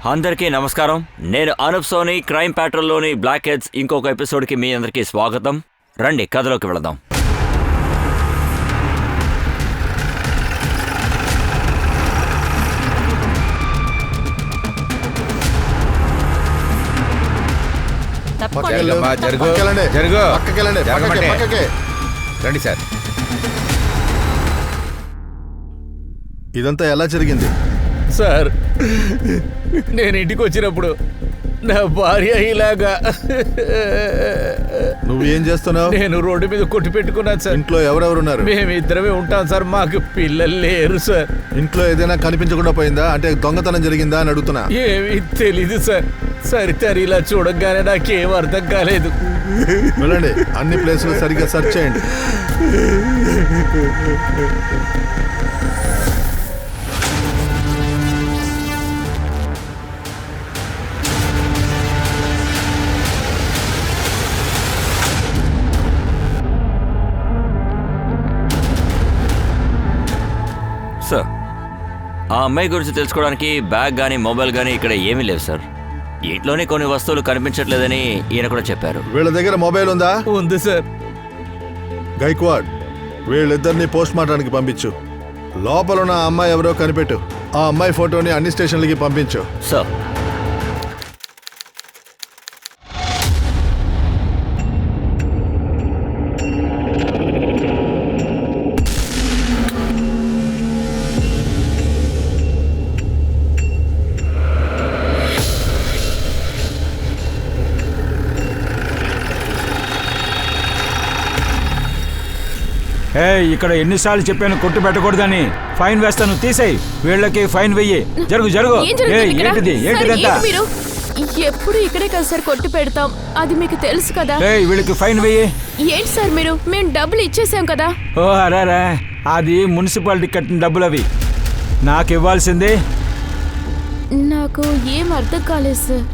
అందరికీ నమస్కారం. నేను అనూప్ సోని. క్రైమ్ ప్యాట్రోల్లోని బ్లాక్ హెడ్స్ ఇంకొక ఎపిసోడ్కి మీ అందరికీ స్వాగతం. రండి కథలోకి వెళదాం. రండి సార్. ఇదంతా ఎలా జరిగింది సార్? నేను ఇంటికి వచ్చినప్పుడు నా భార్య ఇలాగా. నువ్వు ఏం చేస్తున్నావు? నేను రోడ్డు మీద కొట్టి పెట్టుకున్నాను సార్. ఇంట్లో ఎవరెవరున్నారు? మేమిద్దరమే ఉంటాం సార్. మాకు పిల్లలు లేరు సార్. ఇంట్లో ఏదైనా కనిపించకుండా పోయిందా? అంటే దొంగతనం జరిగిందా అని అడుగుతున్నా. ఏమీ తెలీదు సార్. సరితరి ఇలా చూడగానే నాకేం అర్థం కాలేదు. వెళ్ళండి, అన్ని ప్లేసులు సరిగ్గా సెర్చ్ చేయండి. సార్, ఆ అమ్మాయి గురించి తెలుసుకోవడానికి బ్యాగ్ కానీ మొబైల్ కానీ ఇక్కడ ఏమీ లేవు సార్. ఇంట్లోనే కొన్ని వస్తువులు కనిపించట్లేదని ఈయన కూడా చెప్పారు. వీళ్ళ దగ్గర మొబైల్ ఉందా? ఉంది సార్. గైక్వాడ్, వీళ్ళిద్దరిని పోస్ట్ మార్టానికి పంపించు. లోపల ఉన్న ఆ అమ్మాయి ఎవరో కనిపెట్టు. ఆ అమ్మాయి ఫోటోని అన్ని స్టేషన్లకి పంపించు. సార్, ఇక్కడ ఎన్నిసార్లు చెప్పాను కొట్టు పెట్టకూడదని. ఫైన్ వేస్తాను, తీసేయి. వీళ్ళకి ఫైన్ వెయ్యి. జరుగు జరుగు. ఏంటిది? ఏంటిదంతా? ఎప్పుడు ఇక్కడే కదా సార్ కొట్టు పెడతాం, అది మీకు తెలుసు కదా. వీళ్ళకి ఫైన్ వెయ్యి. ఏంటి సార్ మీరు? మేము డబ్బులు ఇచ్చేసాం కదా. ఓ అరారా, అది మున్సిపాలిటీ కట్టిన డబ్బులు. అవి నాకు ఇవ్వాల్సిందే. నాకు ఏం అర్థం కాలేదు సార్.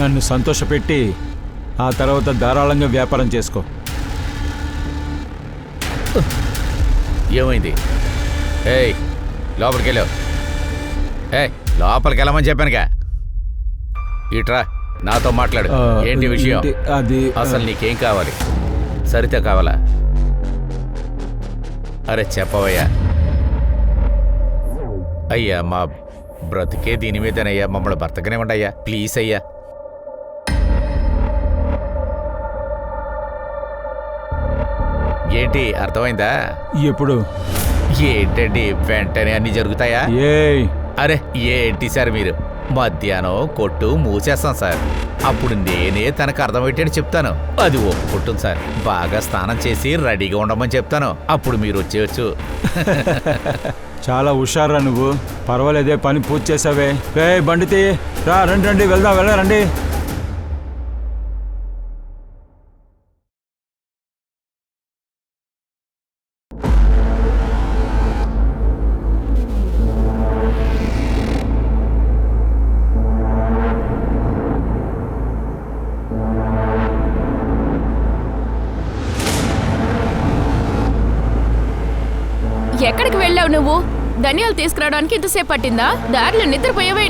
నన్ను సంతోషపెట్టి ఆ తర్వాత ధారాళంగా వ్యాపారం చేసుకో. ఏమైంది? లోపలికి వెళ్ళావు. లోపలికి వెళ్ళమని చెప్పానుగా. ఇట్రా, నాతో మాట్లాడు. ఏంటి విషయం? అది అసలు నీకేం కావాలి? సరిత కావాలా? అరే చెప్పవయ్యా. అయ్యా, మా బ్రతికే దీని మీదనయ్యా. మమ్మల్ని బ్రతకనివ్వండి అయ్యా, ప్లీజ్ అయ్యా. ఏంటి అర్థమైందా? ఎప్పుడు? ఏంటండి వెంటనే అన్ని జరుగుతాయా? అరే ఏంటి సార్ మీరు? మధ్యాహ్నం కొట్టు మూసేస్తాం సార్. అప్పుడు నేనే తనకు అర్థమయ్యేటట్టు చెప్తాను. అది ఒప్పుకుంటుంది సార్. బాగా స్నానం చేసి రెడీగా ఉండమని చెప్తాను. అప్పుడు మీరు వచ్చేయచ్చు. చాలా హుషారా నువ్వు. పర్వాలేదే, పని పూర్తి చేసావే. బండితి రా, రండి రండి, వెళ్దాం రండి. ఎక్కడికి వెళ్ళావు నువ్వు? ధనియాలు తీసుకురావడానికి ఇంతసేపు పట్టిందా? దారిలో నిద్రపోయావే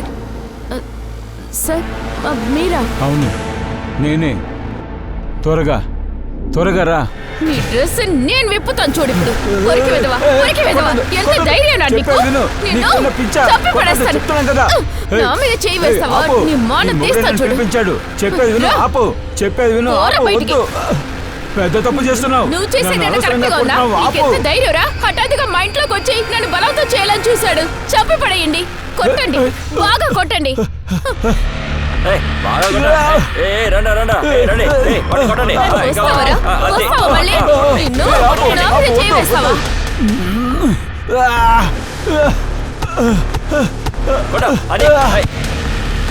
సార్? మీరా? అవును, నేనే. త్వరగా త్వరగా రా. నీ డ్రెస్ నేను విప్పుతాను చూడు. ఇప్పుడు కొరికి వెదవా, ఎంత ధైర్యం నీకు? చంపి పడేస్తాను. నా మీద చేయి వేస్తావా? నీ మానం తీస్తాను చూడు. చెప్పేది విను, ఆపు. చెప్పేది విను, ఆపు. పెద్ద తప్పు చేస్తున్నావు. నువ్వు చేసేది కరెక్ట్గా ఉందా? నీకెంత ధైర్యంరా? హఠాత్తుగా మా ఇంట్లోకి వచ్చి నన్ను బలవంతం చేయాలని చూశాడు. చంపి పడేయండి, కొట్టండి, బాగా కొట్టండి.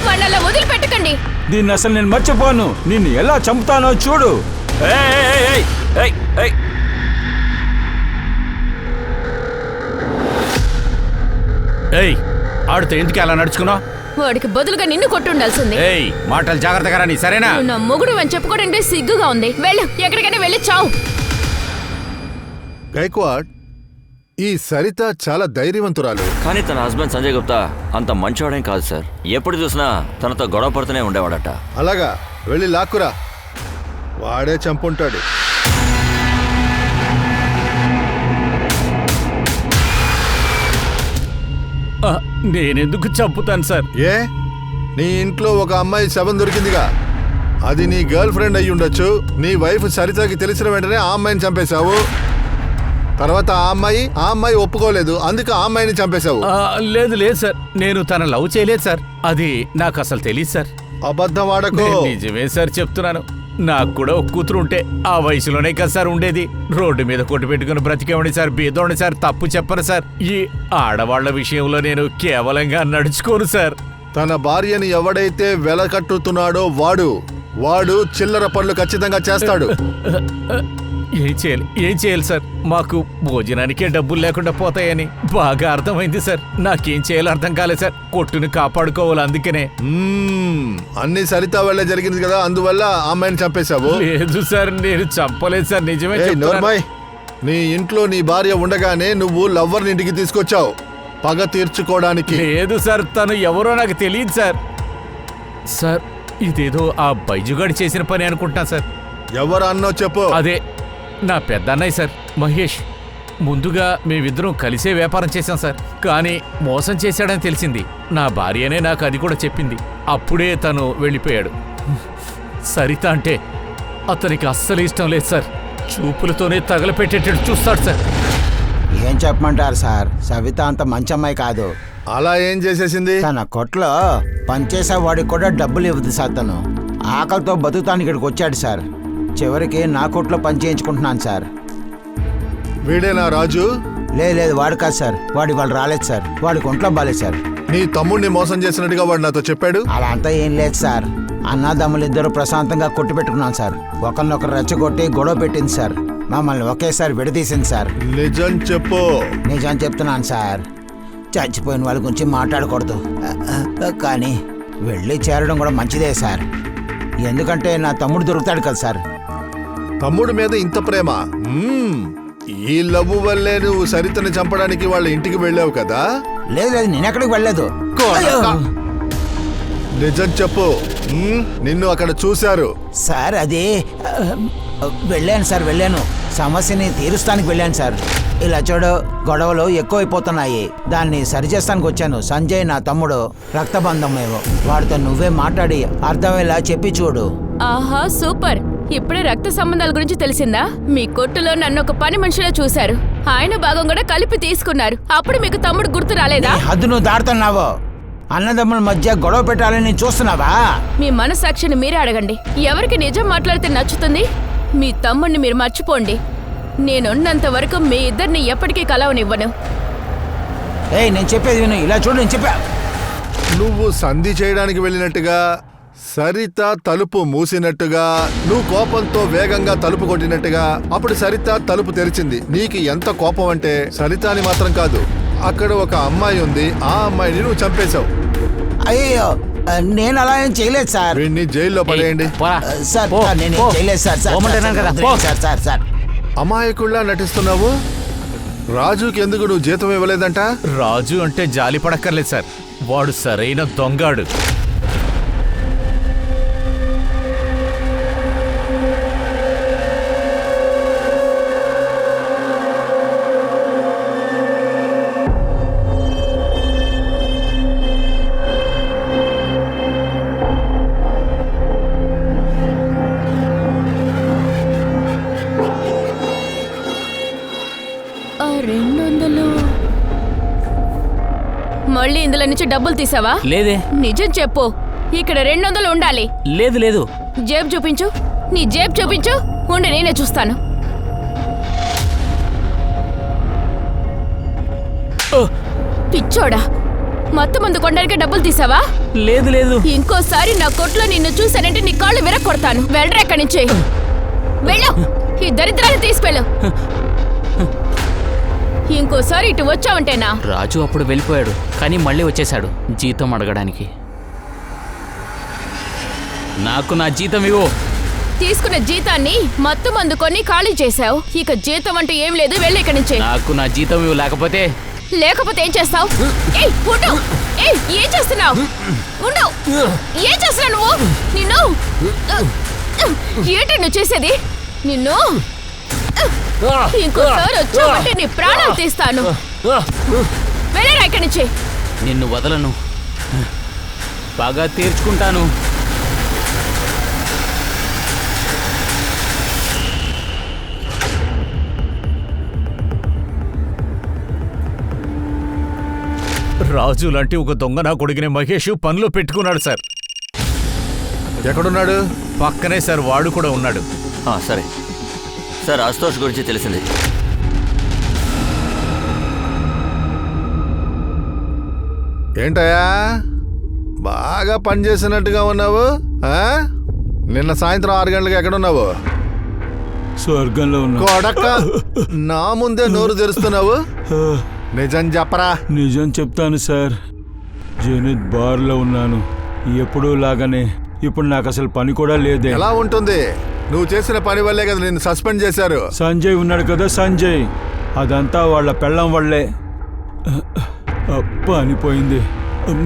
వాళ్ళలా వదిలిపెట్టకండి. దీన్ని అసలు నేను మర్చిపోను. నిన్ను ఎలా చంపుతానో చూడు. ఆడితో ఎందుకు అలా నడుచుకున్నావు? వాడికి బదులుగా నిన్ను కొట్టుండాల్సింది. మాటలు జాగ్రత్తగా రాని, సరేనా? నా మొగుడు అని చెప్పుకోవడానికి సిగ్గుగా ఉంది. వెళ్ళు, ఎక్కడికైనా వెళ్ళి చావు. గైక్వాడ్, ఈ సరిత చాలా ధైర్యవంతురాలు. కానీ తన హస్బెండ్ సంజయ్ గుప్తా అంత మంచివాడేం కాదు సార్. ఎప్పుడు చూసినా తనతో గొడవ పడుతూనే ఉండేవాడట. అలాగా, వెళ్ళి లాక్కురా, వాడే చంపుంటాడు. నేనెందుకు చంపుతాను సార్? ఏ, నీ ఇంట్లో ఒక అమ్మాయి శవం దొరికిందిగా, అది నీ గర్ల్ ఫ్రెండ్ అయ్యి ఉండొచ్చు. నీ వైఫ్ సరితకి తెలిసిన వెంటనే ఆ అమ్మాయిని చంపేశావు. తర్వాత ఆ అమ్మాయి ఒప్పుకోలేదు, అందుకు ఆ అమ్మాయిని చంపేశావు. లేదు లేదు సార్, నేను తన లవ్ చేయలేదు సార్. అది నాకు అసలు తెలియదు సార్. అబద్ధం ఆడకు. నిజమే సార్ చెప్తున్నాను. నాకు కూడా ఒక కూతురు ఉంటే ఆ వయసులోనే కదా సార్ ఉండేది. రోడ్డు మీద కొట్టు పెట్టుకుని బ్రతికేవాడి సార్, బీదోండి సార్, తప్పు చెప్పను సార్. ఈ ఆడవాళ్ల విషయంలో నేను కేవలంగా నడుచుకోను సార్. తన భార్యని ఎవడైతే వెలకట్టుతున్నాడో వాడు చిల్లర పనులు ఖచ్చితంగా చేస్తాడు. ఏం చేయాలి సార్? మాకు భోజనానికే డబ్బులు లేకుండా పోతాయని బాగా అర్థమైంది సార్. నాకేం చేయాలో అర్థం కాలేదు సార్. కొట్టుని కాపాడుకోవాలి, అందుకనే. అన్ని సరిత వల్లే జరిగింది కదా, అందువల్ల ఆ అమ్మాయిని చంపేశావు. లేదు సార్, నేను చంపలేదు సార్, నిజమే నోర్మాయ్, నీ ఇంట్లో నీ భార్య ఉండగానే నువ్వు లవ్వర్ని ఇంటికి తీసుకొచ్చావు పగ తీర్చుకోవడానికి. లేదు సార్, తను ఎవరో నాకు తెలియదు సార్. సార్, ఇదేదో ఆ బైజుగాడి చేసిన పని అనుకుంటా సార్. ఎవరు అన్నో చెప్పు. అదే నా పెద్ద అన్నయ్య సార్, మహేష్. ముందుగా మేమిద్దరం కలిసే వ్యాపారం చేశాం సార్. కానీ మోసం చేశాడని తెలిసింది. నా భార్యనే నాకు అది కూడా చెప్పింది. అప్పుడే తను వెళ్ళిపోయాడు. సరిత అంటే అతనికి అస్సలు ఇష్టం లేదు సార్. చూపులతోనే తగలపెట్టేటట్టు చూస్తాడు సార్. ఏం చెప్పమంటారు సార్, సవిత అంత మంచి అమ్మాయి కాదు. అలా ఏం చేసేసింది? తన కొట్లో పనిచేసే వాడికి కూడా డబ్బులు ఇవ్వదు సార్. తను ఆకలితో బతుకుతానికి ఇక్కడికి వచ్చాడు సార్. చివరికి నా కొట్లో పని చేయించుకుంటున్నాను సార్. వీడేనా రాజు? లేదు, వాడు కాదు సార్. వాడు ఇవాళ రాలేదు సార్. వాడికి ఒంట్లో బాలేదు సార్. నీ తమ్ముడిని మోసం చేసినట్టుగా వాడు నాతో చెప్పాడు. అలా అంతా ఏం లేదు సార్. అన్నదమ్ములు ఇద్దరు ప్రశాంతంగా కొట్టు పెట్టుకున్నాం సార్. ఒకరినొకరు రెచ్చగొట్టి గొడవ పెట్టింది సార్. మమ్మల్ని ఒకేసారి విడదీసింది సార్. నిజం చెప్పు. నిజం చెప్తున్నాను సార్. చచ్చిపోయిన వాళ్ళ గురించి మాట్లాడకూడదు, కానీ వెళ్ళి చేరడం కూడా మంచిదే సార్. ఎందుకంటే నా తమ్ముడు దొరుకుతాడు కదా సార్. తమ్ముడు మీద ఇంత ప్రేమ? ఈ లవ్ వల్లే నువ్వు సరితని చంపడానికి వాళ్ళ ఇంటికి వెళ్ళావు కదా? లేదు, నేనెక్కడికి వెళ్ళలేదు. నిజం చెప్పు. నిన్ను అక్కడ చూశారు సార్. అది వెళ్ళాను. సమస్యని తీరుస్తానికి వెళ్ళాను సార్. ఇలా చూడు, గొడవలు ఎక్కువైపోతున్నాయి. దాన్ని సరిచేస్తానికి వచ్చాను. సంజయ్ నా తమ్ముడు, రక్తబంధం మేము. వాడితో నువ్వే మాట్లాడి అర్థమయ్యేలా చెప్పి చూడు. ఆహా, సూపర్. ఇప్పుడే రక్త సంబంధాల గురించి తెలిసిందా? మీ కొట్టులో నన్ను ఒక పని మనిషిలో చూశారు. ఆయన భాగం కూడా కలిపి తీసుకున్నారు. అప్పుడు మీకు తమ్ముడు గుర్తు రాలేదా? హద్దు నువ్వు దాడుతున్నావు. అన్నదమ్ముల మధ్య గొడవ పెట్టాలని చూస్తున్నావా? మీ మనసాక్షిని మీరే అడగండి. ఎవరికి నిజం మాట్లాడితే నచ్చుతుంది? మీ తమ్ముడిని మీరు మర్చిపోండి. నేనున్నంత వరకు మీ ఇద్దరిని ఎప్పటికీ కలవనివ్వను. నేను చెప్పేది విను. ఇలా చూడు, నేను చెప్పా. నువ్వు సంధి చేయడానికి వెళ్ళినట్టుగా, సరిత తలుపు మూసినట్టుగా, నువ్వు కోపంతో వేగంగా తలుపు కొట్టినట్టుగా, అప్పుడు సరిత తలుపు తెరిచింది. నీకు ఎంత కోపం అంటే సరితని మాత్రం కాదు, అక్కడ ఒక అమ్మాయి ఉంది, ఆ అమ్మాయిని నువ్వు చంపేశావు. అయ్యో, నేను అలా ఏం చేయలేదు సార్. వీడిని జైల్లో పడేయండి. సార్, నేను చేయలేదు సార్. సార్, అమాయకుల్లా నటిస్తున్నావు. రాజుకి ఎందుకు నువ్వు జీతం ఇవ్వలేదంట? రాజు అంటే జాలి పడక్కర్లేదు సార్. వాడు సరైన దొంగాడు. మళ్ళీ ఇందులో నుంచి డబ్బులు తీసావా? లేదే. నిజం చెప్పు. ఇక్కడ 200 ఉండాలి. లేదు. జేబు చూపించు. నీ జేబు చూపించు. ఉండి నేనే చూస్తాను. పిచ్చోడా, మొత్తం మందు కొనడానికి డబ్బులు తీసావా? లేదు. ఇంకోసారి నా కొట్లో నిన్ను చూసానంటే నీ కాళ్ళు విరక్కొడతాను. వెళ్ళరా ఎక్కడి నుంచి. వెళ్ళు. ఈ దరిద్రాన్ని తీసుకెళ్ళు. ఇంకోసారి ఇటు వచ్చావంటేనా? రాజు అప్పుడు వెళ్ళిపోయాడు, కానీ మళ్ళీ వచ్చేశాడు జీతం అడగడానికి. నాకు నా జీతం ఇవ్వు. తీసుకున్న జీతాన్ని మత్తు మందు కొని ఖాళీ చేశావు. ఇక జీతం అంటూ ఏం లేదు, వెళ్ళి ఇక్కడి నుంచి. నాకు నా జీతం ఇవ్వు, లేకపోతే లేకపోతే ఏం చేస్తావు? ఏయ్ ఉండు, ఏయ్ ఏం చేస్తున్నావు? ఉండు, ఏం చేస్తున్నావు నువ్వు? నిన్ను ఏంటి నువ్వు చేసేది? నిన్ను ఇంకోసారి వచ్చావంటే నీ ప్రాణాలు తీస్తాను. వెళ్ళరా ఇక్కడి నుంచి. నిన్ను వదలను, బాగా తీర్చుకుంటాను. రాజు లాంటి ఒక దొంగ నా కొడుకుని మహేష్ పనిలో పెట్టుకున్నాడు సార్. ఎక్కడున్నాడు? పక్కనే సార్, వాడు కూడా ఉన్నాడు. సరే సార్, అశుతోష్ గురించి తెలిసింది. ఏంటయ్యా బాగా పనిచేసినట్టుగా ఉన్నావు? నిన్న సాయంత్రం 6 గంటలకు ఎక్కడున్నావు? స్వర్గంలో ఉన్నా. కొడక, నా ముందే నోరు తెరుస్తున్నావు. నిజం చెప్పరా. నిజం చెప్తాను సార్, జెనిత్ బార్లో ఉన్నాను. ఎప్పుడూ లాగానే ఇప్పుడు నాకు అసలు పని కూడా లేదే. ఎలా ఉంటుంది? నువ్వు చేసిన పని వల్లే కదా నిన్ను సస్పెండ్ చేశారు. సంజయ్ ఉన్నాడు కదా, సంజయ్, అదంతా వాళ్ళ పెళ్ళం వల్లే. పని పోయింది,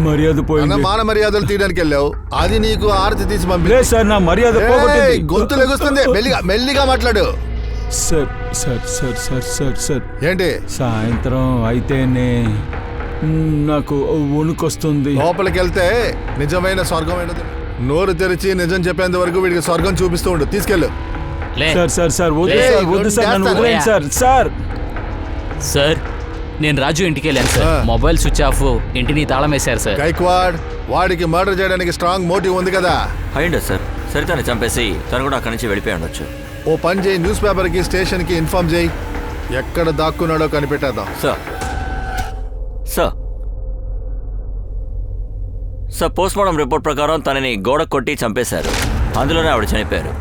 మర్యాద పోయింది. మాన మర్యాదలు తీయడానికి వెళ్ళావు, అది నీకు ఆరతి తీసి పంపి. లేదు సార్, నా మర్యాద పోగొట్టింది. గొంతు లెగుస్తుంది, మెల్లిగా మాట్లాడు. Sir sir sir sir sir sir ఏంటి? సాయంత్రం అయితేనే నాకు వణుకొస్తుంది. లోపలికి వెళ్తే నిజమైన స్వర్గం ఏంటది? నోరు తెరిచి నిజం చెప్పేంత వరకు వీడికి స్వర్గం చూపిస్తూ ఉండు. తీసుకెళ్ళు. సార్ సార్ సార్ వద్దు సార్, వద్దు సార్, నన్ను వదిలేయండి సార్. సార్ సార్, నేను రాజు ఇంటికి వెళ్ళాను సార్. మొబైల్ స్విచ్ ఆఫ్, ఇంటిని తాళం వేశారు సార్. గైక్వాడ్, వాడికి మర్డర్ చేయడానికి స్ట్రాంగ్ మోటివ్ ఉంది కదా? అయ్యిండదు సార్, సరితాన్ని చంపేసి తను కూడా అక్కడి నుంచి వెళ్ళిపోయి ఉండొచ్చు. ఓ పని చేయి, న్యూస్ పేపర్కి స్టేషన్కి ఇన్ఫార్మ్ చేయి, ఎక్కడ దాక్కున్నాడో కనిపెట్టేద్దాం. సార్ పోస్ట్మార్టం రిపోర్ట్ ప్రకారం తనని గోడ కొట్టి చంపేశారు. అందులోనే ఆవిడ చనిపోయారు.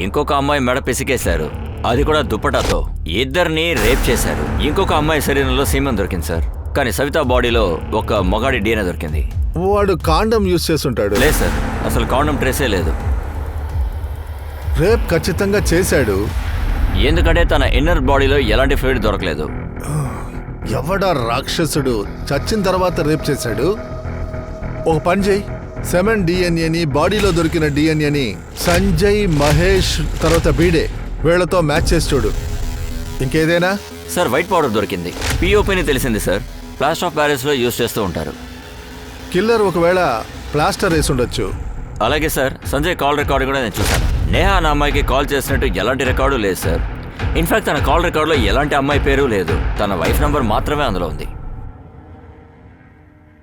ఇంకొక అమ్మాయి మెడ పిసికేశారు, అది కూడా దుప్పటాతో. ఇద్దరిని రేప్ చేశారు. ఇంకొక అమ్మాయి శరీరంలో సీమం దొరికింది సార్, కానీ సవితా బాడీలో ఒక మొగాడి DNA దొరికింది. వాడు కాండం యూజ్ చేస్తుంటాడు. లేదు సార్, అసలు కాండం ట్రేసే లేదు. రేప్ ఖచ్చితంగా చేశాడు, ఎందుకంటే తన ఇన్నర్ బాడీలో ఎలాంటి ఫ్లూయిడ్ దొరకలేదు. ఎవడా రాక్షసుడు చచ్చిన తర్వాత రేప్ చేశాడు? ఒక పని చేయి, సెమెన్ డిఎన్ఏని, బాడీలో దొరికిన డిఎన్ఏని సంజయ్, మహేష్ తర్వాత బీడే వీళ్లతో మ్యాచ్ చేసి చూడు. ఇంకేదైనా? సార్ వైట్ పౌడర్ దొరికింది, పిఓపిని తెలిసింది సార్. ప్లాస్టర్ ఆఫ్ ప్యారిస్లో యూజ్ చేస్తూ ఉంటారు. కిల్లర్ ఒకవేళ ప్లాస్టర్ వేసి ఉండొచ్చు. అలాగే సార్, సంజయ్ కాల్ రికార్డు కూడా నేను చూశాను. నేహా అన్న అమ్మాయికి కాల్ చేసినట్టు ఎలాంటి రికార్డు లేదు సార్. ఇన్ఫాక్ట్ తన కాల్ రికార్డులో ఎలాంటి అమ్మాయి పేరు లేదు, తన వైఫ్ నంబర్ మాత్రమే అందులో ఉంది.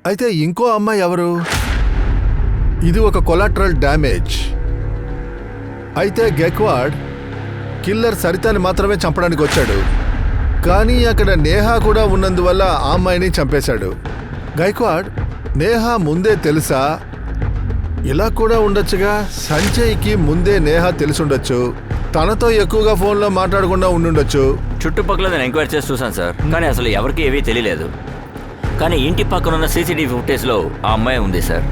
అయితే ఇంకో అమ్మాయి ఎవరు? ఇది ఒక కొలాటరల్ డ్యామేజ్. అయితే గైక్వాడ్ కిల్లర్ సరితాని మాత్రమే చంపడానికి వచ్చాడు, కానీ అక్కడ నేహా కూడా ఉన్నందువల్ల ఆ అమ్మాయిని చంపేశాడు. గైక్వాడ్, నేహా ముందే తెలుసా? ఇలా కూడా ఉండొచ్చుగా, సంజయ్కి ముందే నేహా తెలిసుండొచ్చు, తనతో ఎక్కువగా ఫోన్లో మాట్లాడకుండా ఉండుండొచ్చు. చుట్టుపక్కల నేను ఎంక్వైరీ చేసి చూశాను సార్, కానీ అసలు ఎవరికి ఏవీ తెలియలేదు. కానీ ఇంటి పక్కన ఉన్న CCTV ఫుటేజ్లో ఆ అమ్మాయి ఉంది సార్.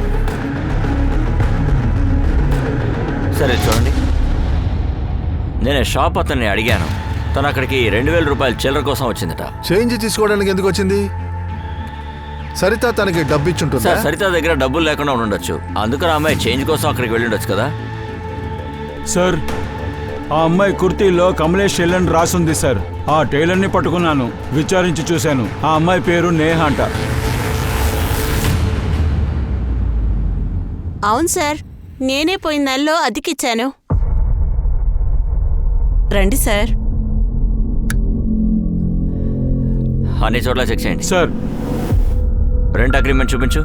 సరే చూడండి, నేను షాప్ అతన్ని అడిగాను, తను అక్కడికి 2000 రూపాయల చిల్లర కోసం వచ్చిందట. చేంజ్ తీసుకోవడానికి ఎందుకు వచ్చింది? సరిత తనకి డబ్బు ఇచ్చుంటుంది సార్. సరిత దగ్గర డబ్బులు లేకుండా ఉండొచ్చు, అందుకని ఆ అమ్మాయి చేంజ్ కోసం అక్కడికి వెళ్ళి ఉండొచ్చు కదా. సార్, ఆ అమ్మాయి కుర్తీలో కమలేష్ టైలర్ రాసుంది సార్. ఆ టైలర్ని పట్టుకున్నాను, విచారించి చూశాను. ఆ అమ్మాయి పేరు నేహ అంట. అవును సార్, నేనే పోయిన నెలలో అద్దెకిచ్చాను. రండి సార్. అన్ని చోట్ల చెక్ చేయండి సార్. రెంట్ అగ్రిమెంట్ చూపించు.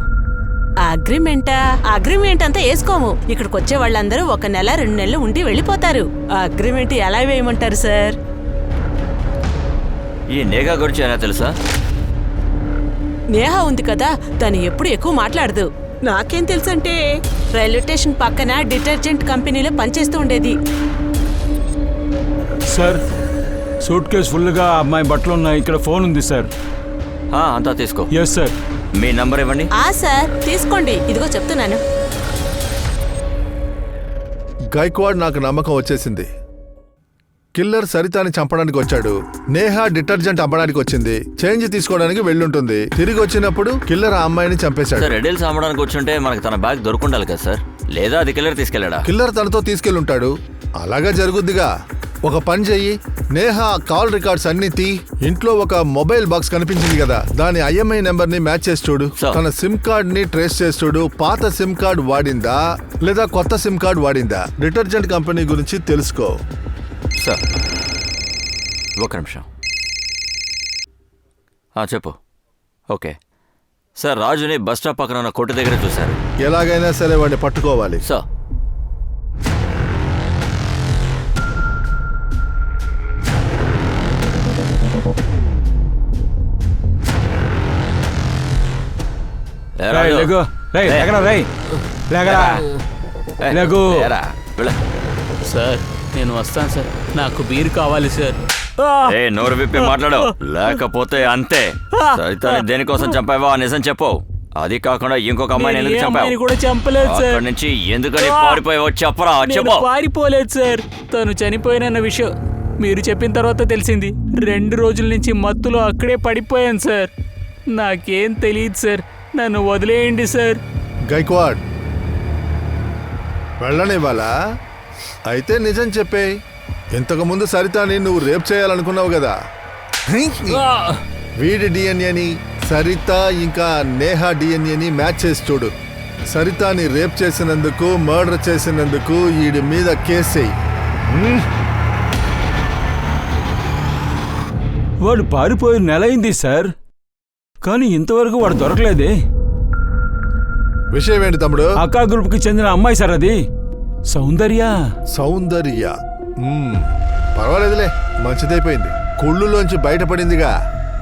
అగ్రిమెంట్ అంతా వేసుకోము. ఇక్కడికి వచ్చే వాళ్ళందరూ 1 నెల 2 నెలలు ఉండి వెళ్ళిపోతారు. అగ్రిమెంట్ ఎలా వేయమంటారు సార్? ఈ నేహా గురించి అయినా తెలుసా? నేహ ఉంది కదా, తను ఎప్పుడు ఎక్కువ మాట్లాడదు. నాకేం తెలుసంటే రైల్వే స్టేషన్ పక్కన డిటర్జెంట్ కంపెనీలో పనిచేస్తూ ఉండేది. సార్, సూట్ కేసు ఫుల్గా అమ్మాయి బట్టలు ఉన్నాయి. ఇక్కడ ఫోన్ ఉంది సార్. అంతా తీసుకో. Yes sir. మీ నంబర్ ఇవ్వండి. సార్ తీసుకోండి, ఇదిగో చెప్తున్నాను. గైక్వాడ్ నాకు నమ్మకం వచ్చేసింది. కిల్లర్ సరితాని చంపడానికి వచ్చాడు. నేహ డిటర్జెంట్ అమ్మడానికి వచ్చింది. చేంజ్ తీసుకోవడానికి వెళ్ళుంటుంది. తిరిగి వచ్చినప్పుడు కిల్లర్ ఆ అమ్మాయిని చంపేశాడు. సార్ రెడిల్స్ అమ్మడానికి వచ్చుంటే మనకు తన బ్యాగ్ దొరుకుండాలి కదా సార్, లేదా అది కిల్లర్ తీసుకెళ్ళాడా? కిల్లర్ తనతో తీసుకెళ్ళుంటాడు. అలాగా జరుగుద్దిగా. ఒక పని చెయ్యి, నేహ కాల్ రికార్డ్స్ అన్ని తీ. ఇంట్లో ఒక మొబైల్ బాక్స్ కనిపించింది కదా, దాని IMI నెంబర్ ని మ్యాచ్ చేసి చూడు. తన సిమ్ కార్డ్ ని ట్రేస్ చేసి చూడు. పాత సిమ్ కార్డ్ వాడిందా లేదా కొత్త సిమ్ కార్డ్ వాడిందా? డిటర్జెంట్ కంపెనీ గురించి తెలుసుకో. సార్ ఒక నిమిషం. చెప్పు. ఓకే సార్, రాజుని బస్ స్టాప్ పక్కన ఉన్న కొట్టు దగ్గర చూశారు. ఎలాగైనా సరే వాడిని పట్టుకోవాలి. సార్ సార్ నేను వస్తాను సార్, నాకు బీర్ కావాలి సార్. నోరు విప్పి మాట్లాడు, లేకపోతే అంతే. సరితాని దేనికోసం చంపావో ఆ నిజం చెప్పు. అది కాకుండా ఇంకొక అమ్మాయిని ఎందుకు చంపావు? కూడా చంపలేదు సార్. అక్కడి నుంచి ఎందుకని పారిపోయావో చెప్పరా, చెప్పు. పారిపోలేదు సార్, తను చనిపోయినన్న విషయం మీరు చెప్పిన తర్వాత తెలిసింది. 2 రోజుల నుంచి మత్తులో అక్కడే పడిపోయాను సార్. నాకేం తెలియదు సార్, నన్ను వదిలేయండి సార్. గైక్వాడ్ వెళ్ళనివ్వాలా? అయితే నిజం చెప్పే. ఇంతకు ముందు సరితాని నువ్వు రేప్ చేయాలనుకున్నావు కదా. వీడి డిఎన్ఏని సరిత ఇంకా నేహ డిఎన్ఏని మ్యాచ్ చేసి చూడు. సరితాని రేప్ చేసినందుకు, మర్డర్ చేసినందుకు వీడి మీద కేసేయి. వాడు పారిపోయి నెలైంది సార్, కానీ ఇంతవరకు వాడు దొరకలేదే. విషయం ఏంటి తమ్ముడు? అక్కా గ్రూప్ కి చెందిన అమ్మాయి సార్, అది సౌందర్య. సౌందర్య పర్వాలేదులే, మంచిదైపోయింది. కుళ్ళులోంచి బయటపడిందిగా.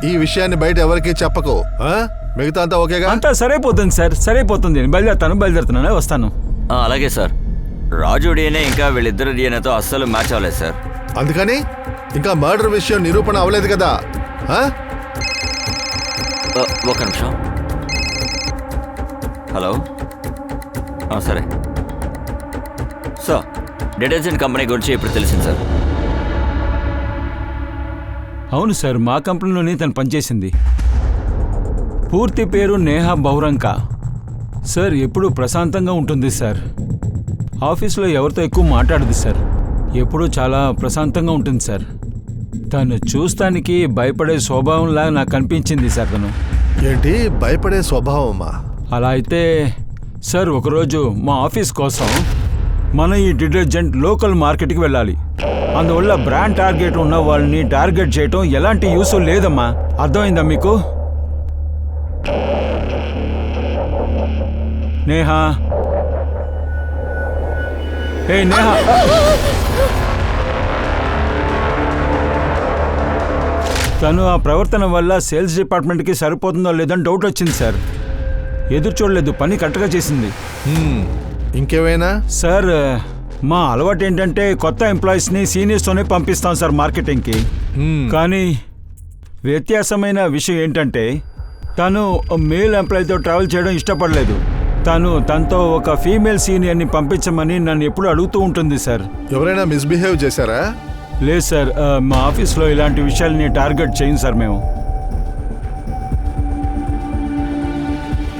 ఈ విషయాన్ని బయట ఎవరికీ చెప్పకు. మిగతా అంతా ఓకేగా? అంతా సరైపోతుంది సార్, సరైపోతుంది. బయలుదేరుతున్నాను, వస్తాను. అలాగే సార్. రాజు డిఎన్ఏ ఇంకా వీళ్ళిద్దరు డిఎన్ఏతో అస్సలు మ్యాచ్ అవ్వలేదు సార్. అందుకని ఇంకా మర్డర్ విషయం నిరూపణ అవ్వలేదు కదా. ఒక నిమిషం. హలో, సరే సార్, డిటర్జెంట్ కంపెనీ గురించి ఇప్పుడు తెలిసింది సార్. అవును సార్, మా కంపెనీలోనే తను పనిచేసింది. పూర్తి పేరు నేహా బౌరంకా సార్. ఎప్పుడూ ప్రశాంతంగా ఉంటుంది సార్. ఆఫీస్లో ఎవరితో ఎక్కువ మాట్లాడదు సార్. ఎప్పుడూ చాలా ప్రశాంతంగా ఉంటుంది సార్. తను చూస్తానికి భయపడే స్వభావంలా నాకు అనిపించింది సార్. తను ఏంటి భయపడే స్వభావమా? అలా అయితే సార్, ఒకరోజు మా ఆఫీస్ కోసం మన ఈ డిటర్జెంట్ లోకల్ మార్కెట్కి వెళ్ళాలి. అందువల్ల బ్రాండ్ టార్గెట్ ఉన్న వాళ్ళని టార్గెట్ చేయటం ఎలాంటి యూస్ లేదమ్మా. అర్థమైందా మీకు? నేహా, నేహా, తను ఆ ప్రవర్తన వల్ల సేల్స్ డిపార్ట్మెంట్కి సరిపోతుందో లేదని డౌట్ వచ్చింది సార్. ఎదురు చూడలేదు, పని కరెక్ట్గా చేసింది. ఇంకేమైనా? సార్, మా అలవాటు ఏంటంటే కొత్త ఎంప్లాయీస్ని సీనియర్స్తోనే పంపిస్తాం సార్ మార్కెటింగ్కి. కానీ వ్యత్యాసమైన విషయం ఏంటంటే తను మేల్ ఎంప్లాయీతో ట్రావెల్ చేయడం ఇష్టపడలేదు. తనతో ఒక ఫీమేల్ సీనియర్ని పంపించమని నన్ను ఎప్పుడు అడుగుతూ ఉంటుంది సార్. ఎవరైనా మిస్బిహేవ్ చేశారా? లేదు సార్, మా ఆఫీస్లో ఇలాంటి విషయాల్ని టార్గెట్ చేయం సార్ మేము.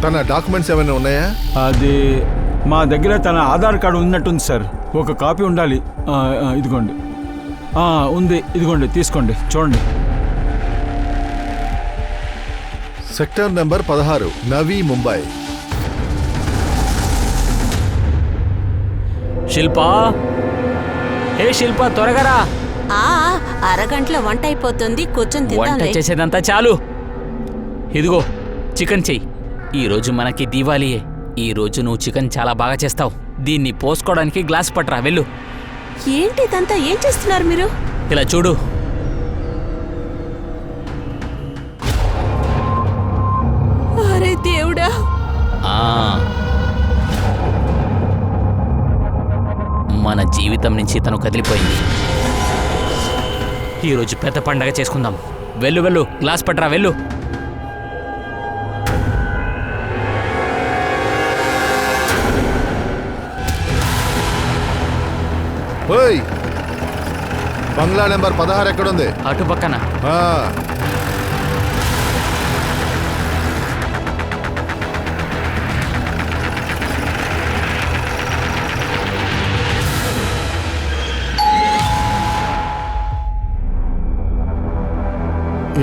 తన డాక్యుమెంట్స్ ఏమైనా ఉన్నాయా? అది మా దగ్గర తన ఆధార్ కార్డు ఉన్నట్టుంది సార్. ఒక కాపీ ఉండాలి. ఇదిగోండి. ఉంది, ఇదిగోండి, తీసుకోండి, చూడండి. సెక్టర్ నెంబర్ 16, నవీ, ముంబై. శిల్పా, ఏ శిల్పా, త్వరగా రా. అరగంటలో వంట అయిపోతుంది, కూర్చొని వంట తిందాంలే. చేసేదంతా చాలు. ఇదిగో చికెన్ చెయ్యి. ఈరోజు మనకి దీవాళీయే. ఈరోజు నువ్వు చికెన్ చాలా బాగా చేస్తావు. దీన్ని పోసుకోవడానికి గ్లాస్ పట్టరా, వెళ్ళు. ఏంటి ఇదంతా? ఏం చేస్తున్నారు మీరు? ఇలా చూడు. అరే దేవుడా! మన జీవితం నుంచి తను కదిలిపోయింది. ఈరోజు పెద్ద పండగ చేసుకుందాం. వెళ్ళు వెళ్ళు, గ్లాస్ పట్టరా, వెళ్ళు. ఓయ్, బంగ్లా నెంబర్ 16 ఎక్కడుంది? అటు పక్కన. ఆ,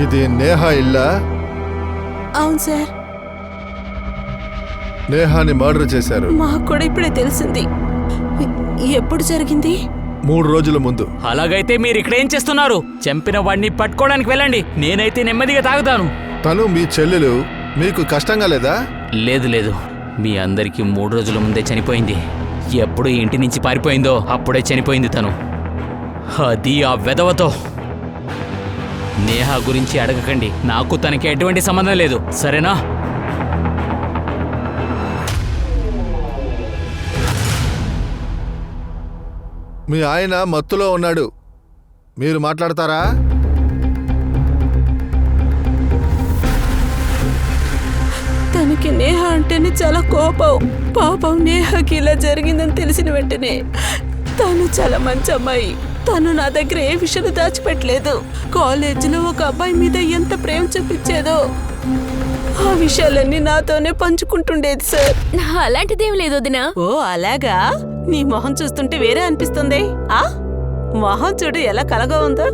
ఇది నేహా ఇల్లా? అవును సార్, నేహాని మర్డర్ చేశారు మాకు కూడా ఇప్పుడే తెలిసింది. ఎప్పుడు జరిగింది? 3 రోజుల ముందు. అలాగైతే మీరు ఇక్కడేం చేస్తున్నారు? చంపిన వాడిని పట్టుకోవడానికి వెళ్ళండి, నేనైతే నెమ్మదిగా తాగుతాను. తను మీ చెల్లెలు, మీకు కష్టంగా లేదా? లేదు లేదు, మీ అందరికీ 3 రోజుల ముందే చనిపోయింది. ఎప్పుడు ఇంటి నుంచి పారిపోయిందో అప్పుడే చనిపోయింది తను. అది ఆ వెధవతో. నేహా గురించి అడగకండి, నాకు తనకి ఎటువంటి సంబంధం లేదు, సరేనా? మీ ఆయన మత్తులో ఉన్నాడు, మీరు మాట్లాడతారా? తనకి నేహ అంటేనే చాలా కోపం. పాపం నేహకి ఇలా జరిగిందని తెలిసిన వెంటనే తను చాలా మంచి అమ్మాయి. తను నా దగ్గర ఏ విషయాలు దాచిపెట్టలేదు. కాలేజీలో ఒక అబ్బాయి మీద ఎంత ప్రేమ చూపించేదో ఆ విషయాలన్నీ నాతోనే పంచుకుంటుండేది సార్. అలాంటిదేం లేదు వదినా. ఓ అలాగా? నీ మొహం చూస్తుంటే వేరే అనిపిస్తుంది. ఆ మొహం చూడు ఎలా కలగా ఉందో.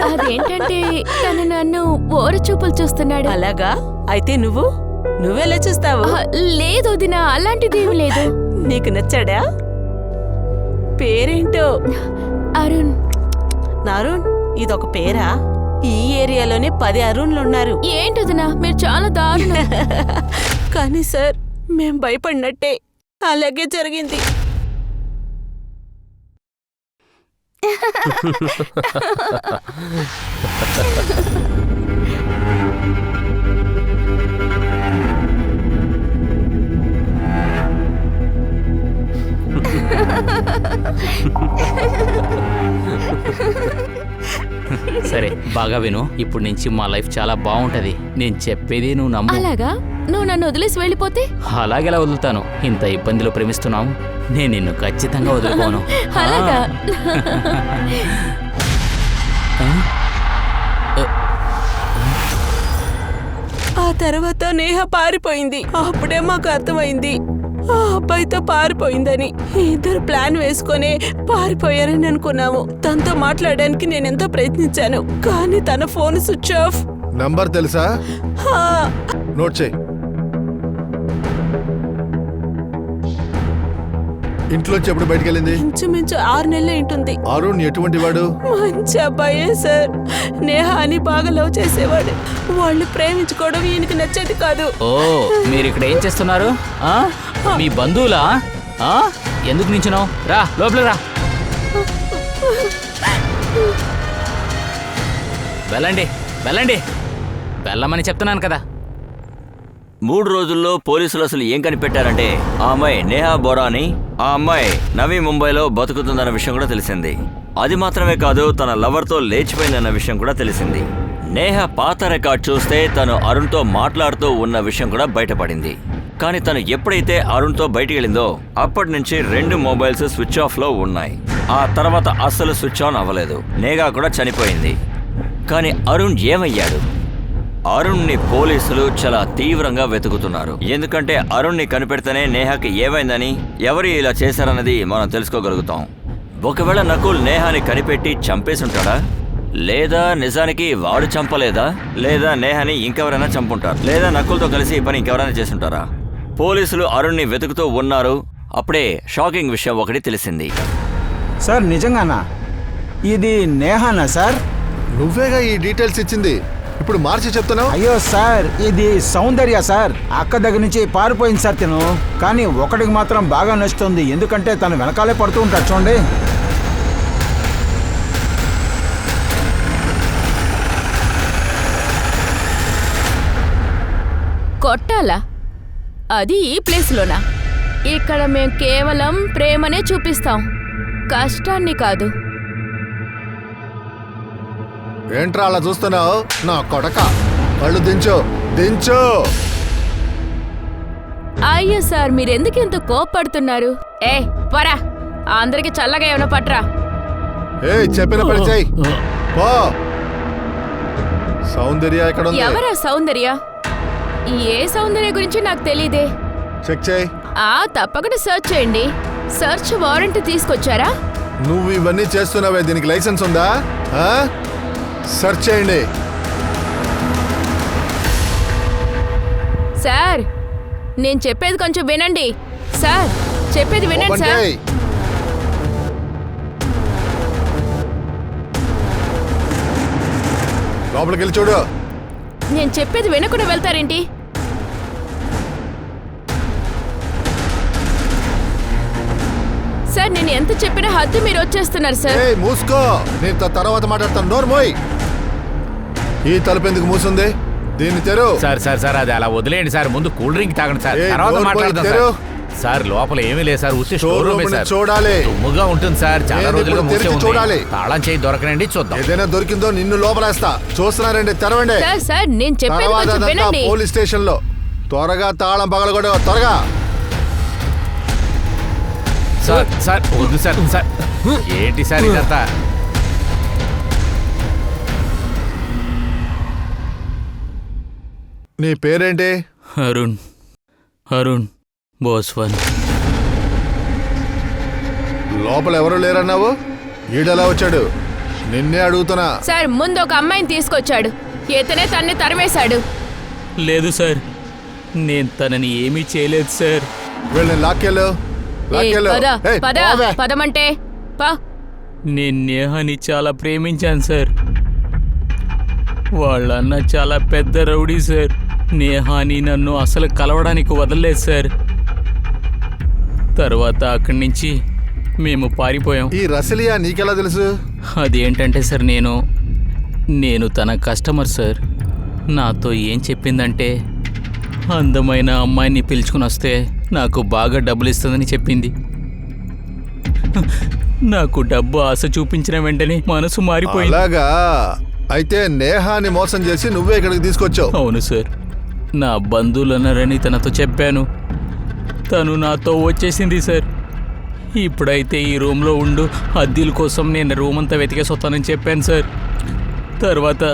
అదేంటంటే తను నన్ను ఓర చూపులు చూస్తున్నాడు. అలాగా? అయితే నువ్వెలా చూస్తావు? లేదు వదినా, అలాంటిదేం లేదు. నీకు నచ్చాడా? పేరేంటో? అరుణ్. అరుణ్? ఇదొక పేరా? ఈ ఏరియాలోనే 10 అరుణ్లున్నారు. ఏంటదినా, మీరు చాలా దారుణం. కానీ సార్, మేం భయపడినట్టే అలాగే జరిగింది. సరే బాగా విను, ఇప్పుడు నుంచి మా లైఫ్ చాలా బాగుంటది. నేను చెప్పేది నువ్వు నమ్ము. అలాగా? నువ్వు నన్ను వదిలేసి వెళ్ళిపోతే? అలాగెలా వదులుతాను? ఇంత ఇబ్బందులు ప్రేమిస్తున్నావు, నేను నిన్ను ఖచ్చితంగా వదులుకోను. అలాగా? ఆ తర్వాత నేహ పారిపోయింది. అప్పుడే మాకు అర్థమైంది ఆ అబ్బాయితో పారిపోయిందని. ఇద్దరు ప్లాన్ వేసుకొని పారిపోయారని అనుకున్నాము. తనతో మాట్లాడడానికి నేనెంతో ప్రయత్నించాను, కానీ తన ఫోన్ స్విచ్ ఆఫ్. నంబర్ తెలుసా? నోట్ చేయి. ఇంట్లోంచి ఎప్పుడు బయటికి వెళ్ళింది? ఇంచుమించు 6 నెలలు ఉంటుంది. అరుణ్ ఎటువంటి వాడు? మంచి అబ్బాయే సార్. నేహ అని బాగా లవ్ చేసేవాడు. వాళ్ళు ప్రేమించుకోవడం ఈయనకి నచ్చేది కాదు. ఓ, మీరు ఇక్కడ ఏం చేస్తున్నారు? మీ బంధువులా? ఎందుకు నించున్నావు? రా లోపల రా. వెళ్ళండి వెళ్ళండి, వెళ్ళమని చెప్తున్నాను కదా. 3 రోజుల్లో పోలీసులు అసలు ఏం కనిపెట్టారంటే ఆ అమ్మాయి నేహా బోరా అని, ఆ అమ్మాయి నవీ ముంబైలో బతుకుతుందన్న విషయం కూడా తెలిసింది. అది మాత్రమే కాదు, తన లవర్తో లేచిపోయిందన్న విషయం కూడా తెలిసింది. నేహ పాత రికార్డ్ చూస్తే తను అరుణ్తో మాట్లాడుతూ ఉన్న విషయం కూడా బయటపడింది. కానీ తను ఎప్పుడైతే అరుణ్తో బయటికి వెళ్ళిందో అప్పటి నుంచి 2 మొబైల్స్ స్విచ్ ఆఫ్లో ఉన్నాయి. ఆ తర్వాత అస్సలు స్విచ్ ఆన్ అవ్వలేదు. నేహా కూడా చనిపోయింది. కానీ అరుణ్ ఏమయ్యాడు? అరుణ్ని పోలీసులు చాలా తీవ్రంగా వెతుకుతున్నారు. ఎందుకంటే అరుణ్ని కనిపెడితేనే నేహాకి ఏమైందని, ఎవరు ఇలా చేశారన్నది మనం తెలుసుకోగలుగుతాం. ఒకవేళ నకుల్ నేహాని కనిపెట్టి చంపేసుంటాడా, లేదా నిజానికి వాడు చంపలేదా, లేదా నేహాని ఇంకెవరైనా చంపుంటారు, లేదా నకుల్తో కలిసి ఈ పని ఇంకెవరైనా చేసుంటారా? పోలీసులు అరుణ్ని వెతుకుతూ ఉన్నారు. అప్పుడే షాకింగ్ విషయం ఒకటి తెలిసింది. సార్ నిజంగానా? ఇది నేహానా సార్? నువ్వేగా ఈ డీటెయిల్స్ ఇచ్చింది, ఇప్పుడు మార్చి చెప్తున్నావు? అయ్యో సార్, ఇది సౌందర్య సార్. అక్క దగ్గర నుంచి పారిపోయింది సార్ తిను. కానీ ఒకటికి మాత్రం బాగా నచ్చుతుంది, ఎందుకంటే తను వెనకాలే పడుతూ ఉంటాడు చూడండి. కొట్టాలా? అది ఈ ప్లేస్లోనా? ఇక్కడ మేం కేవలం ప్రేమనే చూపిస్తాం, కష్టాన్ని కాదు. ఏంట్రా అలా చూస్తున్నావు? నా కొడక, కళ్ళు దించో దించో. అయ్యో సార్, మీరెందుకు ఇంత కోప్పడుతున్నారు? ఏ పరా, అందరికి చల్లగా ఏమైనా పట్రా. చెప్పిన పని చెయ్యి. పో. సౌందర్య ఎక్కడ ఉంది? ఎవరా సౌందర్య? ఏ సౌందర్య గురించి నాకు తెలీదే. చెక్ చేయి. తప్పకుండా సర్చ్ చేయండి. సర్చ్ వారెంట్ తీసుకొచ్చారా? నువ్వు ఇవన్నీ చేస్తున్నావే, దీనికి లైసెన్స్ ఉందా? సర్చ్ చేయండి. సార్ నేను చెప్పేది కొంచెం వినండి. సార్ చెప్పేది వినండి ఓపెన్ సార్. చేయి. లోపలికి వెళ్ళి చూడు. నేను చెప్పేది వినకుండా వెళ్తారేంటి? సార్ నేను ఎంత చెప్పినా హద్దు మీరు వచ్చేస్తున్నారు సార్. మూసుకో, నేను తర్వాత మాట్లాడతాను. నోరు మోయ్. ఈ తలుపు ఎందుకు మూసుంది? దీన్ని తెరు. సార్ సార్ సార్ అది అలా వదిలేయండి సార్. ముందు కూల్ డ్రింక్ తాగండి సార్, తర్వాత నోరు మోయ్, మాట్లాడదాం తెరు. సార్. సార్ లోపల ఏమీ లేదు సార్, ఉత్తి స్టోర్ రూమే సార్. చూడాలి. దుమ్ముగా ఉంటుంది సార్, చాలా నేను రోజులుగా ఇప్పుడు మూసే తెరిచి ఉంది. చూడాలి. తాళం చేయి దొరకనండి, చూద్దాం. ఏదైనా దొరికిందో నిన్ను లోపలేస్తా. చూస్తున్నారండి, తెరవండి. సార్ సార్ నేను చెప్పేది తర్వాత కొంచెం అదంతా వినండి. పోలీస్ స్టేషన్ లో. త్వరగా తాళం పగలగొడ, త్వరగా. సార్ సార్ వద్దు సార్. సార్ ఏంటి సార్ ఇదంతా? నీ పేరేంటి? అరుణ్ అరుణ్ బోస్వన్. లోపల ఎవరు లేరన్నావు? ఈడెలా వచ్చాడు? నిన్నే అడుగుతున్నా. సార్ ముందు ఒక అమ్మాయిని తీసుకొచ్చాడు. ఇతనే తన్ని తరిమేశాడు. లేదు సార్, నేను తనని ఏమీ చేయలేదు సార్. వీళ్ళని లాక్కెళ్ళు. పదమంటే పా. నేను నేహాని చాలా ప్రేమించాను సార్. వాళ్ళన్న చాలా పెద్ద రౌడీ సార్. నేహాని నన్ను అసలు కలవడానికి వదలలేదు సార్. తర్వాత అక్కడి నుంచి మేము పారిపోయాం. ఈ రసలియా నీకెలా తెలుసు? అదేంటంటే సార్, నేను తన కస్టమర్ సార్. నాతో ఏం చెప్పిందంటే, అందమైన అమ్మాయిని పిలుచుకుని వస్తే నాకు బాగా డబ్బులు ఇస్తుందని చెప్పింది. నాకు డబ్బు ఆశ చూపించిన వెంటనే మనసు మారిపోయింది. అలాగా? అయితే నేహాని మోసం చేసి నువ్వే ఇక్కడికి తీసుకొచ్చావు. అవును సార్, నా బంధువులన్నారని తనతో చెప్పాను. తను నాతో వచ్చేసింది సార్. ఇప్పుడైతే ఈ రూమ్లో ఉండు, అద్దెల కోసం నేను రూమ్ అంతా వెతికేసి వస్తానని చెప్పాను సార్. తర్వాత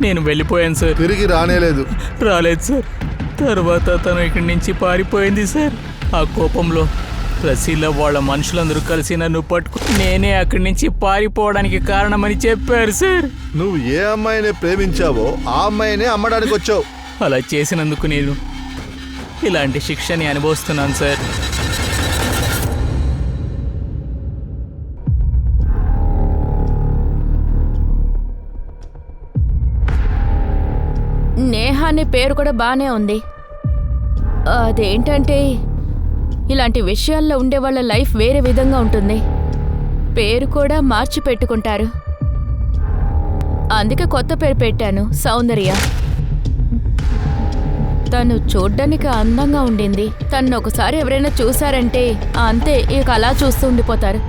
నేను వెళ్ళిపోయాను సార్. తిరిగి రానేలేదు? రాలేదు సార్. తర్వాత తను ఇక్కడి నుంచి పారిపోయింది సార్. ఆ కోపంలో రసీల వాళ్ళ మనుషులందరూ కలిసి నన్ను పట్టుకుని నేనే అక్కడి నుంచి పారిపోవడానికి కారణమని చెప్పారు సార్. నువ్వు ఏ అమ్మాయిని ప్రేమించావో ఆ అమ్మాయినే అమ్మడానికి వచ్చావు. అలా చేసినందుకు నేను ఇలాంటి శిక్షని అనుభవిస్తున్నాను సార్. నేహా అనే పేరు కూడా బానే ఉంది. అదేంటంటే ఇలాంటి విషయాల్లో ఉండే వాళ్ళ లైఫ్ వేరే విధంగా ఉంటుంది. పేరు కూడా మార్చి పెట్టుకుంటారు. అందుకే కొత్త పేరు పెట్టాను, సౌందర్య. తను చూడ్డానికి అందంగా ఉండింది. తను ఒకసారి ఎవరైనా చూసారంటే అంతే, ఇక అలా చూస్తూ ఉండిపోతారు.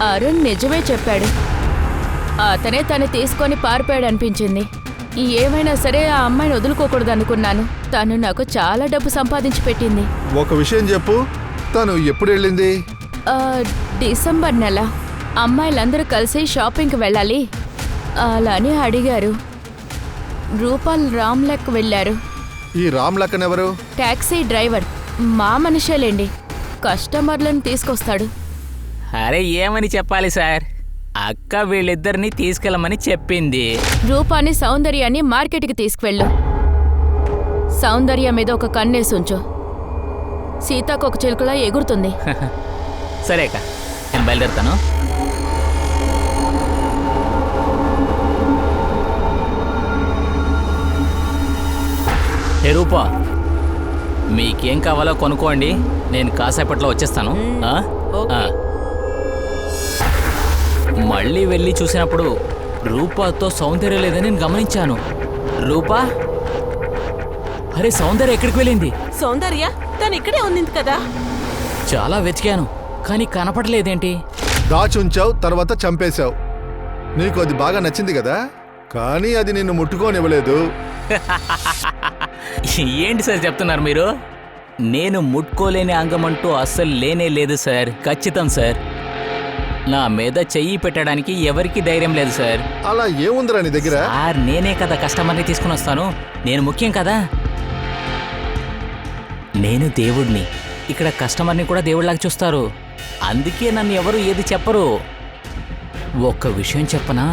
అరుణ్ నిజమే చెప్పాడు. అతనే తను తీసుకొని పారిపోయాడు అనిపించింది. ఏమైనా సరే ఆ అమ్మాయిని వదులుకోకూడదు అనుకున్నాను. తను నాకు చాలా డబ్బు సంపాదించి పెట్టింది. ఒక విషయం చెప్పు, తను ఎప్పుడు వెళ్ళింది? డిసెంబర్ నెల. అమ్మాయిలందరూ కలిసి షాపింగ్కి వెళ్ళాలి అలా అని అడిగారు. రూపాల్ రామ్లెక్ వెళ్ళారు. ఈ రామ్లక్కన్ ఎవరు? Taxi driver. మా మనిషేలేండి, కస్టమర్లను తీసుకొస్తాడు. అరే ఏమని చెప్పాలి సార్, అక్క వీళ్ళిద్దరిని తీసుకెళ్ళమని చెప్పింది. రూపాని సౌందర్యాన్ని మార్కెట్కి తీసుకువెళ్ళు. సౌందర్య మీద ఒక కన్నేసి ఉంచు. సీతాకొక చిలుకలా ఎగురుతుంది. సరే అక్క, నేను బయలుదేరుతాను. ఏ రూపా, మీకేం కావాలో కొనుక్కోండి, నేను కాసేపట్లో వచ్చేస్తాను. మళ్ళీ వెళ్ళి చూసినప్పుడు రూపాతో సౌందర్య లేదని నేను గమనించాను. రూపా, అరే సౌందర్య ఎక్కడికి వెళ్ళింది? సౌందర్య తను ఇక్కడే ఉంది కదా. చాలా వెతికాను కానీ కనపడలేదేంటి? దాచుంచావు, తర్వాత చంపేశావు. నీకు అది బాగా నచ్చింది కదా, కానీ అది నిన్ను ముట్టుకోనివ్వలేదు. ఏంటి సార్ చెప్తున్నారు మీరు? నేను ముట్టుకోలేని అంగమంటూ అస్సలు లేనే లేదు సార్. ఖచ్చితం సార్. నా మీద చెయ్యి పెట్టడానికి ఎవరికీ ధైర్యం లేదు సార్. అలా ఏముందిరా నీ దగ్గర? సార్ నేనే కదా కస్టమర్ని తీసుకుని వస్తాను. నేను ముఖ్యం కదా. నేను దేవుడిని, ఇక్కడ కస్టమర్ని కూడా దేవుడిలాగా చూస్తారు. అందుకే నన్ను ఎవరు ఏది చెప్పరు. ఒక్క విషయం చెప్పనా,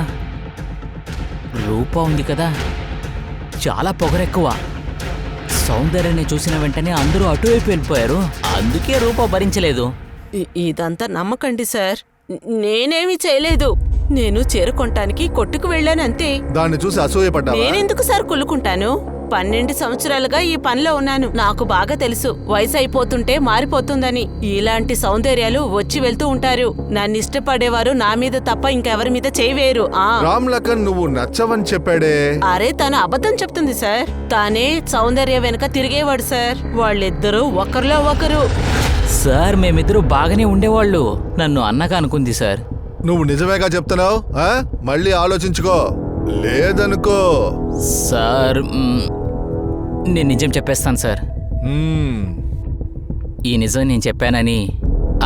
రూప ఉంది కదా, చాలా పొగరెక్కువ. సౌందర్యాన్ని చూసిన వెంటనే అందరూ అటువైపు వెళ్ళిపోయారు. అందుకే రూప భరించలేదు. ఇదంతా నమ్మకండి సార్. నేనేమీ చేయలేదు. నేను చేరుకొనటానికి కొట్టుకు వెళ్ళానంతే. దాన్ని చూసి అసూయపడ్డావా? నేనెందుకు సార్ కుళ్ళుకుంటాను? 12 సంవత్సరాలుగా ఈ పనిలో ఉన్నాను. నాకు బాగా తెలుసు వయసు అయిపోతుంటే మారిపోతుందని. ఇలాంటి సౌందర్యాలు వచ్చి వెళ్తూ ఉంటారు. నన్ను ఇష్టపడేవారు నా మీద తప్ప ఇంకెవరి మీద చేయవేరు. రామ్లకన్ నువ్వు నచ్చవని చెప్పాడే. అరే తను అబద్ధం చెప్తుంది సార్. తానే సౌందర్య వెనక తిరిగేవాడు సార్. వాళ్ళిద్దరూ ఒకరిలో ఒకరు. సార్ మేమిద్దరూ బాగానే ఉండేవాళ్ళు. నన్ను అన్నగా అనుకుంది సార్. నువ్వు నిజమేగా చెప్తున్నావు? మళ్ళీ ఆలోచించుకో. లేదనుకో సార్ నేను నిజం చెప్పేస్తాను సార్. ఈ నిజం నేను చెప్పానని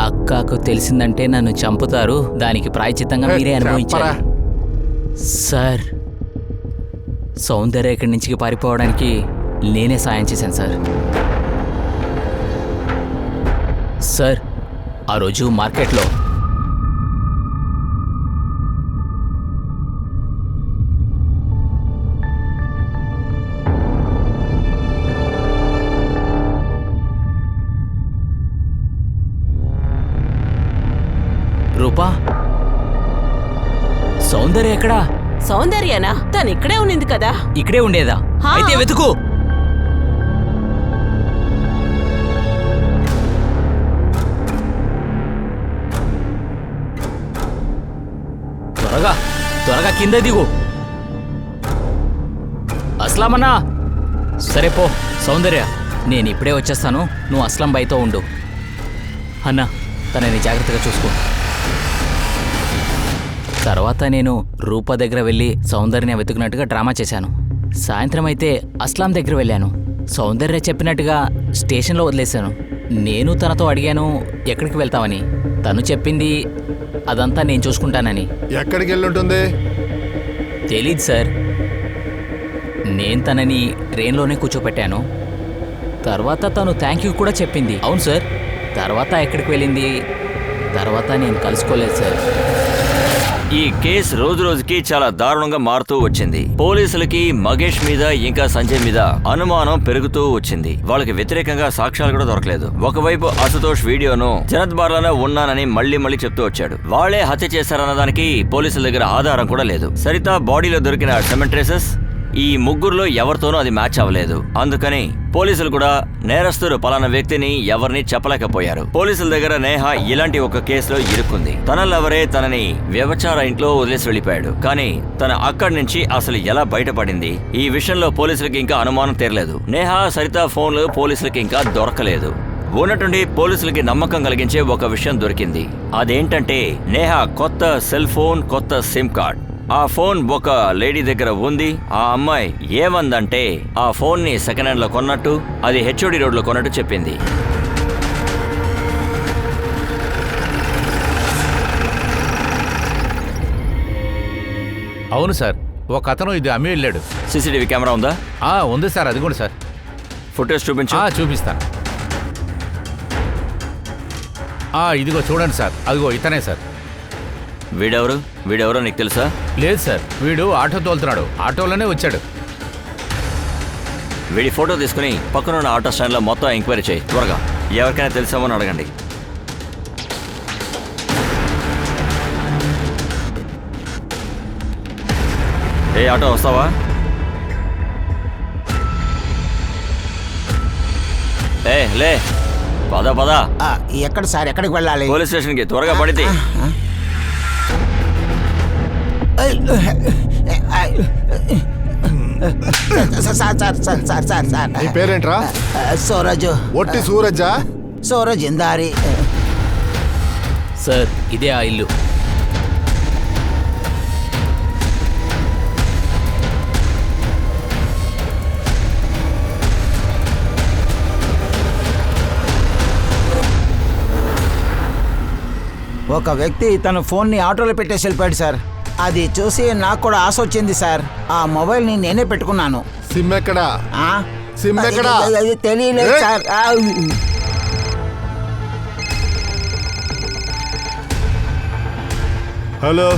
అక్కకు తెలిసిందంటే నన్ను చంపుతారు. దానికి ప్రాయచిత్తంగా మీరే అనుభవించారు. సార్ సౌందర్య ఇక్కడి నుంచి పారిపోవడానికి నేనే సాయం చేశాను సార్. సార్ ఆ రోజు మార్కెట్లో రూపా, సౌందర్య ఎక్కడా? సౌందర్యనా? తను ఇక్కడే ఉన్నింది కదా. ఇక్కడే ఉండేదా? అయితే వెతుకు. త్వరగా త్వరగా కింద దిగు. అస్లామన్నా. సరే పో. సౌందర్య నేను ఇప్పుడే వచ్చేస్తాను. నువ్వు అస్లాం బైతో ఉండు. అన్నా తనని జాగ్రత్తగా చూసుకో. తర్వాత నేను రూప దగ్గర వెళ్ళి సౌందర్యని వెతుకున్నట్టుగా డ్రామా చేశాను. సాయంత్రం అయితే అస్లాం దగ్గర వెళ్ళాను. సౌందర్య చెప్పినట్టుగా స్టేషన్లో వదిలేశాను. నేను తనతో అడిగాను ఎక్కడికి వెళ్తామని. తను చెప్పింది అదంతా నేను చూసుకుంటానని. ఎక్కడికి వెళ్ళుంటుంది? తెలీదు సార్. నేను తనని ట్రైన్లోనే కూర్చోపెట్టాను. తర్వాత తను థ్యాంక్ యూ కూడా చెప్పింది. అవును సార్. తర్వాత ఎక్కడికి వెళ్ళింది తర్వాత నేను కలుసుకోలేదు సార్. ఈ కేసు రోజు రోజుకి చాలా దారుణంగా మారుతూ వచ్చింది. పోలీసులకి మగేష్ మీద ఇంకా సంజయ్ మీద అనుమానం పెరుగుతూ వచ్చింది. వాళ్ళకి వ్యతిరేకంగా సాక్ష్యాలు కూడా దొరకలేదు. ఒకవైపు అశుతోష్ వీడియోను జనత్ బార్లోనే ఉన్నానని మళ్ళీ చెప్తూ వచ్చాడు. వాళ్లే హత్య చేశారన్న దానికి పోలీసుల దగ్గర ఆధారం కూడా లేదు. సరిత బాడీలో దొరికిన సెమెంట్ ట్రేసెస్ ఈ ముగ్గురులో ఎవరితోనూ అది మ్యాచ్ అవ్వలేదు. అందుకని పోలీసులు కూడా నేరస్తుడు పలానా వ్యక్తిని ఎవరిని చెప్పలేకపోయారు. పోలీసుల దగ్గర నేహ ఇలాంటి ఒక కేసులో ఇరుక్కుంది. తన లవరే తనని వ్యభిచార ఇంట్లో వదిలేసి వెళ్ళిపోయాడు. కానీ తన అక్కడి నుంచి అసలు ఎలా బయటపడింది? ఈ విషయంలో పోలీసులకి ఇంకా అనుమానం తీరలేదు. నేహ సరిత ఫోన్లు పోలీసులకి ఇంకా దొరకలేదు. ఉన్నట్టుండి పోలీసులకి నమ్మకం కలిగించే ఒక విషయం దొరికింది. అదేంటంటే నేహ కొత్త సెల్ ఫోన్, కొత్త సిమ్ కార్డ్. ఆ ఫోన్ ఒక లేడీ దగ్గర ఉంది. ఆ అమ్మాయి ఏమందంటే ఆ ఫోన్ ని సెకండ్ హ్యాండ్ లో కొన్నట్టు, అది హెచ్ఓడి రోడ్ లో కొన్నట్టు చెప్పింది. అవును సార్. ఒక అతను ఇది అమ్మి వెళ్ళాడు. సీసీటీవీ కెమెరా ఉందా? ఉంది సార్. అది కూడా సార్. ఫుటేజ్ చూపించు. చూపిస్తాను. ఇదిగో చూడండి సార్. అదిగో ఇతనే సార్. వీడెవరో నీకు తెలుసా? లేదు సార్. వీడు ఆటో తోలుతున్నాడు. ఆటోలోనే వచ్చాడు. వీడి ఫోటో తీసుకుని పక్కనున్న ఆటో స్టాండ్ లో మొత్తం ఎంక్వైరీ చేయి త్వరగా. ఎవరికైనా తెలుసామో అని అడగండి. ఏ ఆటో వస్తావా? లే పద. ఎక్కడ సార్? ఎక్కడికి వెళ్ళాలి? పోలీస్ స్టేషన్ కి త్వరగా పడితే. నీ పేరేంట్రా? సూరజ్. ఒట్టి సూరజా? సూరజ్ ఇందారి. సార్ ఇదే ఆ ఇల్లు. ఒక వ్యక్తి తన ఫోన్ని ఆటోలో పెట్టేసి వెళ్ళిపోయాడు సార్. అది చూసి నాకు కూడా ఆశ వచ్చింది సార్. ఆ మొబైల్ని నేనే పెట్టుకున్నాను. సిమ్ ఎక్కడా? ఆ? సిమ్ ఎక్కడా? అది తెలియలేదు సార్. హలో,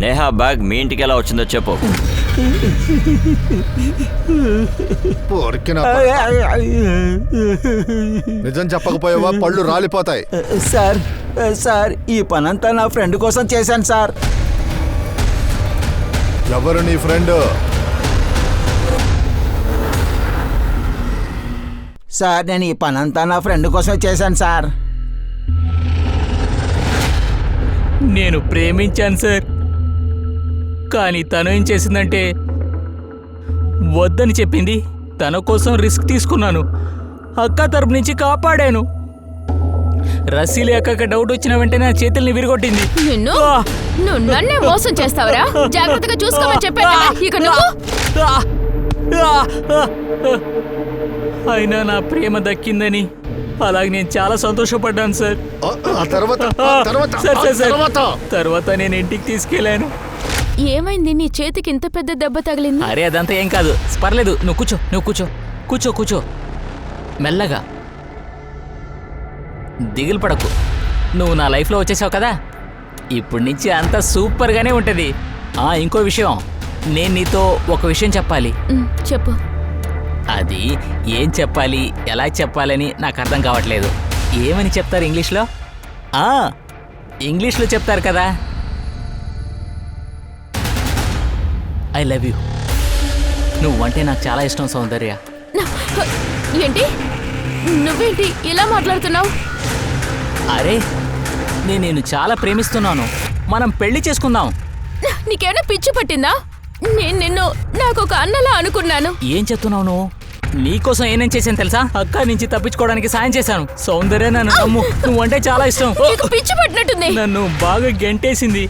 నేహా బ్యాగ్ మీ ఇంటికి ఎలా వచ్చిందో చెప్పు. పొరికిన నిజం చెప్పకపోయావా పళ్ళు రాలిపోతాయి. సార్ సార్ ఈ పనంతా నా ఫ్రెండ్ కోసం చేశాను సార్. ఎవరు నీ ఫ్రెండ్? సార్ నేను ఈ పనంతా నా ఫ్రెండ్ కోసం చేశాను సార్. నేను ప్రేమించాను సార్, కానీ తను ఏం చేసిందంటే వద్దని చెప్పింది. తన కోసం రిస్క్ తీసుకున్నాను. అక్క తరపు నుంచి కాపాడాను. రసీలి అక్కకి డౌట్ వచ్చిన వెంటనే నా చేతుల్ని విరగొట్టింది. నువ్వు నన్నే మోసం చేస్తావురా? జాగ్రత్తగా చూసుకోమని చెప్పాను కదా. ఇక నువ్వు అయినా నా ప్రేమ దక్కిందని అలాగే నేను చాలా సంతోషపడ్డాను సార్. తర్వాత నేను ఇంటికి తీసుకెళ్లాను. ఏమైంది? నీ చేతికి ఇంత పెద్ద దెబ్బ తగిలింది? అరే అదంతా ఏం కాదు, పర్లేదు. నువ్వు కూర్చో, కూర్చో కూర్చో మెల్లగా. దిగులు పడకు. నువ్వు నా లైఫ్లో వచ్చేసావు కదా, ఇప్పటి నుంచి అంతా సూపర్గానే ఉంటుంది. ఇంకో విషయం, నేను నీతో ఒక విషయం చెప్పాలి. చెప్పు. అది ఏం చెప్పాలి, ఎలా చెప్పాలని నాకు అర్థం కావట్లేదు. ఏమని చెప్తారు ఇంగ్లీష్లో? ఇంగ్లీష్లో చెప్తారు కదా, ఐ లవ్ యూ. నువ్వంటే నాకు చాలా ఇష్టం సౌందర్య. ఏంటి? నువ్వేంటి ఇలా మాట్లాడుతున్నావు? అరే నేను చాలా ప్రేమిస్తున్నాను. మనం పెళ్లి చేసుకుందాం. నీకేమైనా పిచ్చి పట్టిందా? నేను నిన్ను నాకు ఒక అన్నలా అనుకున్నాను. ఏం చెప్తున్నావు నువ్వు? నీకోసం ఏనేం చేశాను తెలుసా? అక్క నుంచి తప్పించుకోవడానికి సాయం చేశాను. సౌందర్య నన్ను నమ్ము, నువ్వంటే చాలా ఇష్టం. పిచ్చి పట్టినట్టుంది. నన్ను బాగా గెంటేసింది.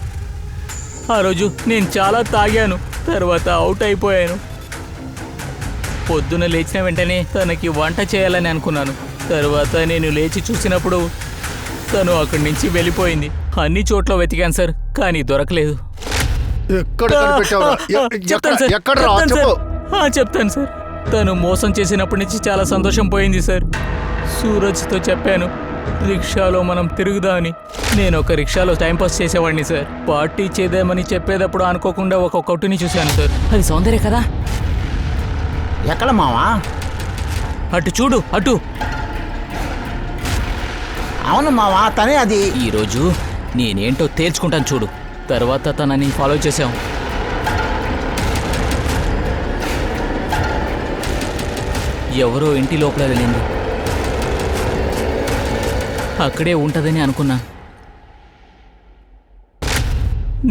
ఆ రోజు నేను చాలా తాగాను, తర్వాత అవుట్ అయిపోయాను. పొద్దున లేచిన వెంటనే తనకి వంట చేయాలని అనుకున్నాను. తర్వాత నేను లేచి చూసినప్పుడు తను అక్కడి నుంచి వెళ్ళిపోయింది. అన్ని చోట్ల వెతికాను సార్, కానీ దొరకలేదు. చెప్తాను సార్. తను మోసం చేసినప్పటి నుంచి చాలా సంతోషం పోయింది సార్. సూరజ్తో చెప్పాను రిక్షాలో మనం తిరుగుదామని. నేను ఒక రిక్షాలో టైంపాస్ చేసేవాడిని సార్. పార్టీ చేద్దామని చెప్పేటప్పుడు అనుకోకుండా ఒక కొట్టుని చూశాను సార్. అది సౌందర్య కదా? ఎక్కడ మావా? అటు చూడు, అటు. అవును మావా, తనే అది. ఈరోజు నేనేంటో తేల్చుకుంటాను చూడు. తర్వాత తనని ఫాలో చేశాం. ఎవరో ఇంటి లోపల వెళ్ళింది. అక్కడే ఉంటదని అనుకున్నా.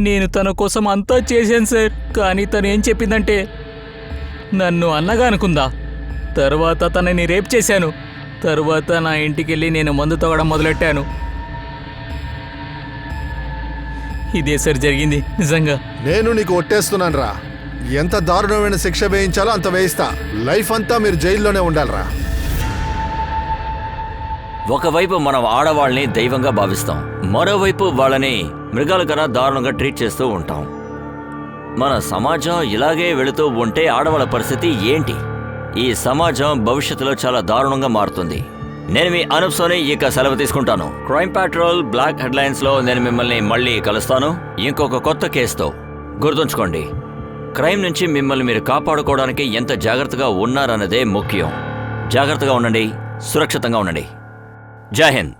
నేను తన కోసం అంతా చేశాను సార్, కానీ తను ఏం చెప్పిందంటే నన్ను అన్నగా అనుకుందా. తర్వాత తనని రేప్ చేశాను. తర్వాత నా ఇంటికి వెళ్ళి నేను మందు తాగడం మొదలెట్టాను. ఇదే సార్ జరిగింది. నిజంగా నేను నీకు ఒట్టేస్తున్నాను రా, ఎంత దారుణమైన శిక్ష వేయించాలో అంత వేయిస్తా. లైఫ్ అంతా మీరు జైల్లోనే ఉండాలిరా. ఒకవైపు మనం ఆడవాళ్ళని దైవంగా భావిస్తాం, మరోవైపు వాళ్ళని మృగాల కన్నా దారుణంగా ట్రీట్ చేస్తూ ఉంటాం. మన సమాజం ఇలాగే వెళుతూ ఉంటే ఆడవాళ్ళ పరిస్థితి ఏంటి? ఈ సమాజం భవిష్యత్తులో చాలా దారుణంగా మారుతుంది. నేను మీ అనూప్ సోని ఇక సెలవు తీసుకుంటాను. క్రైమ్ పెట్రోల్ బ్లాక్ హెడ్లైన్స్ లో నేను మిమ్మల్ని మళ్ళీ కలుస్తాను ఇంకొక కొత్త కేసుతో. గుర్తుంచుకోండి, క్రైమ్ నుంచి మిమ్మల్ని మీరు కాపాడుకోవడానికి ఎంత జాగ్రత్తగా ఉన్నారన్నదే ముఖ్యం. జాగ్రత్తగా ఉండండి, సురక్షితంగా ఉండండి. జై హింద్.